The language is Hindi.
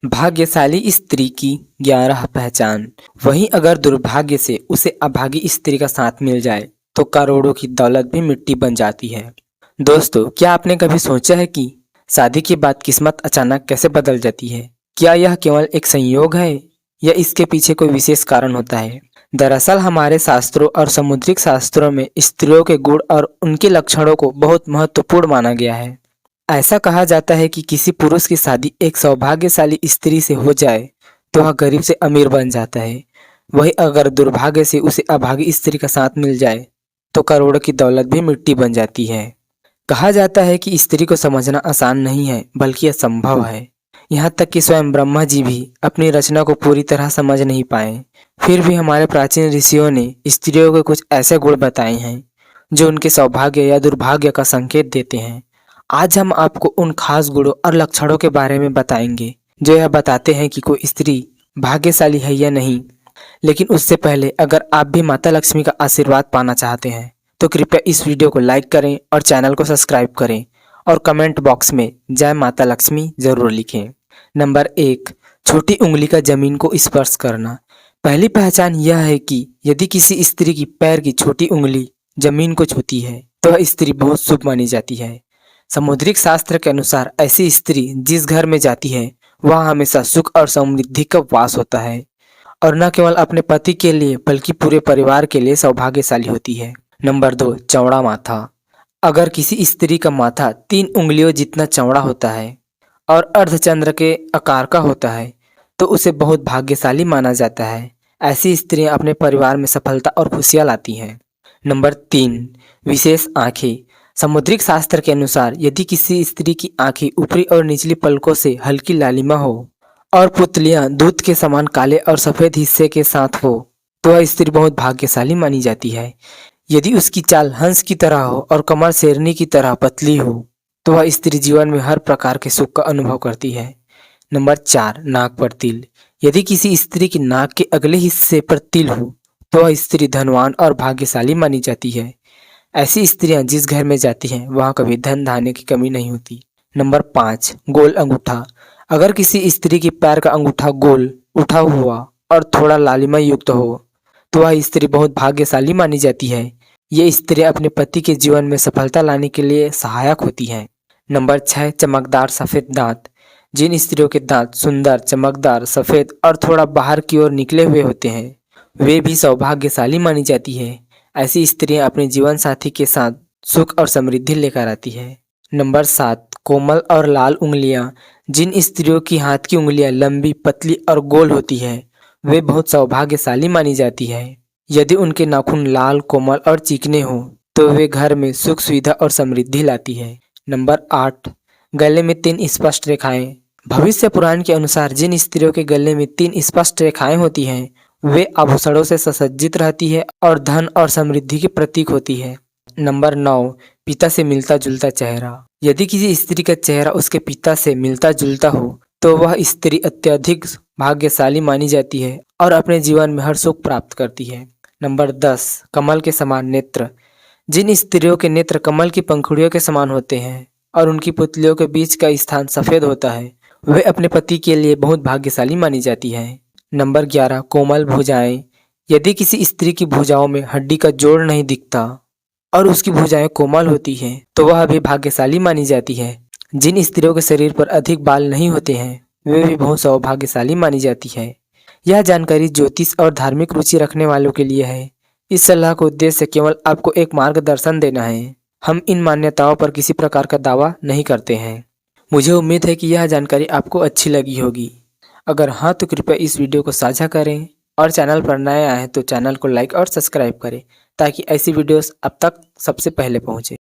भाग्यशाली स्त्री की 11 पहचान। वहीं अगर दुर्भाग्य से उसे अभागी स्त्री का साथ मिल जाए तो करोड़ों की दौलत भी मिट्टी बन जाती है। दोस्तों, क्या आपने कभी सोचा है कि शादी के बाद किस्मत अचानक कैसे बदल जाती है? क्या यह केवल एक संयोग है या इसके पीछे कोई विशेष कारण होता है? दरअसल हमारे शास्त्रों और समुद्रिक शास्त्रों में स्त्रियों के गुण और उनके लक्षणों को बहुत महत्वपूर्ण माना गया है। ऐसा कहा जाता है कि किसी पुरुष की शादी एक सौभाग्यशाली स्त्री से हो जाए तो वह गरीब से अमीर बन जाता है। वहीं अगर दुर्भाग्य से उसे अभागी स्त्री का साथ मिल जाए तो करोड़ों की दौलत भी मिट्टी बन जाती है। कहा जाता है कि स्त्री को समझना आसान नहीं है, बल्कि असंभव है। यहाँ तक कि स्वयं ब्रह्मा जी भी अपनी रचना को पूरी तरह समझ नहीं पाए। फिर भी हमारे प्राचीन ऋषियों ने स्त्रियों के कुछ ऐसे गुण बताए हैं जो उनके सौभाग्य या दुर्भाग्य का संकेत देते हैं। आज हम आपको उन खास गुणों और लक्षणों के बारे में बताएंगे जो यह बताते हैं कि कोई स्त्री भाग्यशाली है या नहीं। लेकिन उससे पहले अगर आप भी माता लक्ष्मी का आशीर्वाद पाना चाहते हैं तो कृपया इस वीडियो को लाइक करें और चैनल को सब्सक्राइब करें और कमेंट बॉक्स में जय माता लक्ष्मी जरूर लिखें। नंबर 1, छोटी उंगली का जमीन को स्पर्श करना। पहली पहचान यह है कि यदि किसी स्त्री की पैर की छोटी उंगली जमीन को छूती है तो वह स्त्री बहुत शुभ मानी जाती है। समुद्रिक शास्त्र के अनुसार ऐसी स्त्री जिस घर में जाती है वहाँ हमेशा सुख और समृद्धि का वास होता है और न केवल अपने पति के लिए बल्कि पूरे परिवार के लिए सौभाग्यशाली होती है। नंबर 2, चौड़ा माथा। अगर किसी स्त्री का माथा 3 उंगलियों जितना चौड़ा होता है और अर्धचंद्र के आकार का होता है तो उसे बहुत भाग्यशाली माना जाता है। ऐसी स्त्रियां अपने परिवार में सफलता और खुशियां लाती हैं। नंबर 3, विशेष आंखें। समुद्रिक शास्त्र के अनुसार यदि किसी स्त्री की आंखें ऊपरी और निचली पलकों से हल्की लालिमा हो और पुतलियां दूध के समान काले और सफेद हिस्से के साथ हो तो वह स्त्री बहुत भाग्यशाली मानी जाती है। यदि उसकी चाल हंस की तरह हो और कमर शेरनी की तरह पतली हो तो वह स्त्री जीवन में हर प्रकार के सुख का अनुभव करती है। नंबर 4, नाक पर तिल। यदि किसी स्त्री की नाक के अगले हिस्से पर तिल हो तो वह स्त्री धनवान और भाग्यशाली मानी जाती है। ऐसी स्त्रियां जिस घर में जाती हैं वहां कभी धन धान्य की कमी नहीं होती। नंबर 5, गोल अंगूठा। अगर किसी स्त्री की पैर का अंगूठा गोल उठा हुआ और थोड़ा लालिमा युक्त हो तो वह स्त्री बहुत भाग्यशाली मानी जाती है। ये स्त्रियां अपने पति के जीवन में सफलता लाने के लिए सहायक होती हैं। नंबर 6, चमकदार सफेद दांत। जिन स्त्रियों के दांत सुंदर, चमकदार, सफेद और थोड़ा बाहर की ओर निकले हुए होते हैं वे भी सौभाग्यशाली मानी जाती है। ऐसी स्त्रियां अपने जीवन साथी के साथ सुख और समृद्धि लेकर आती है। नंबर 7, कोमल और लाल उंगलियां। जिन स्त्रियों की हाथ की उंगलियां लंबी, पतली और गोल होती है वे बहुत सौभाग्यशाली मानी जाती है। यदि उनके नाखून लाल, कोमल और चिकने हों तो वे घर में सुख, सुविधा और समृद्धि लाती है। नंबर 8, गले में 3 स्पष्ट रेखाएं। भविष्य पुराण के अनुसार जिन स्त्रियों के गले में 3 स्पष्ट रेखाएं होती हैं वे आभूषणों से सुसज्जित रहती है और धन और समृद्धि के प्रतीक होती है। नंबर 9, पिता से मिलता जुलता चेहरा। यदि किसी स्त्री का चेहरा उसके पिता से मिलता जुलता हो तो वह स्त्री अत्यधिक भाग्यशाली मानी जाती है और अपने जीवन में हर सुख प्राप्त करती है। नंबर 10, कमल के समान नेत्र। जिन स्त्रियों के नेत्र कमल की पंखुड़ियों के समान होते हैं और उनकी पुतलियों के बीच का स्थान सफेद होता है वे अपने पति के लिए बहुत भाग्यशाली मानी जाती है। नंबर 11, कोमल भुजाएं। यदि किसी स्त्री की भुजाओं में हड्डी का जोड़ नहीं दिखता और उसकी भुजाएं कोमल होती हैं तो वह भी भाग्यशाली मानी जाती है। जिन स्त्रियों के शरीर पर अधिक बाल नहीं होते हैं वे भी बहुत सौभाग्यशाली मानी जाती है। यह जानकारी ज्योतिष और धार्मिक रुचि रखने वालों के लिए है। इस सलाह का उद्देश्य केवल आपको एक मार्गदर्शन देना है। हम इन मान्यताओं पर किसी प्रकार का दावा नहीं करते हैं। मुझे उम्मीद है कि यह जानकारी आपको अच्छी लगी होगी। अगर हाँ तो कृपया इस वीडियो को साझा करें और चैनल पर नए आए हैं तो चैनल को लाइक और सब्सक्राइब करें ताकि ऐसी वीडियोस अब तक सबसे पहले पहुँचे।